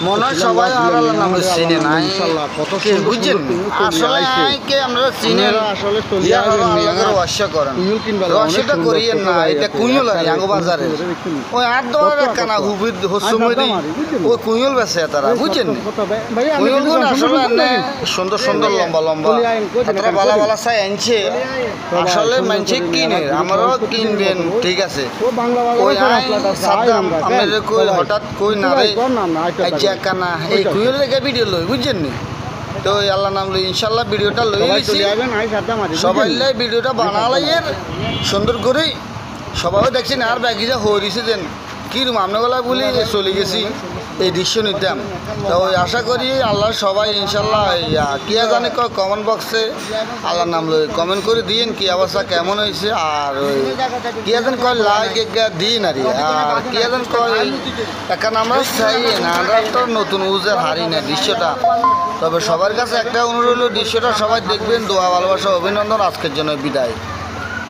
মনে হয় সবাই আর আল্লাহর নাম চিনে না বুঝছেন আসলে কে আমরা চিনে আসলে রহস্য করেন রহস্যটা করিয়েন না এটা কুইল আঙ্গ বাজারে ওই 8 ডলারের কানা হুবির হসময় ওই কুইল বেছে তারা বুঝছেন কুইল গুণ আসলে সুন্দর সুন্দর লম্বা লম্বা তারা বালা বালা চাই আনছে আসলে মানুষে কিনে আমারও কিনবেন ঠিক আছে ওই সাদ্দাম আমাদের কই হঠাৎ কই না রে আচ্ছা কানা এই কুইল লেগে ভিডিও লই বুঝছেন নি তো আল্লাহ নাম লই ইনশাআল্লাহ ভিডিওটা লই লিছি সবাই লাই ভিডিওটা বানালাইয়ের সুন্দর করে সবাই দেখছেন আর ব্যাগিজা হইছে দেন কিরম আমনাগুলা বলি চলে গেছি এই দৃশ্য নিতাম তো ওই আশা করি আল্লাহ সবাই ইনশাল্লাহ কিয়া জানে কয় কমেন্ট বক্সে আল্লাহর নাম লই কমেন্ট করে দিন কি অবস্থা কেমন হয়েছে আর ওই কিয়া জান কয় লাইক দিন আর কিয়া জান কয় এখন আমরা চাই না আমরা তো নতুন উজের হারি না দৃশ্যটা তবে সবার কাছে একটা অনুরোধ দৃশ্যটা সবাই দেখবেন দোয়া ভালোবাসা অভিনন্দন আজকের জন্য বিদায়।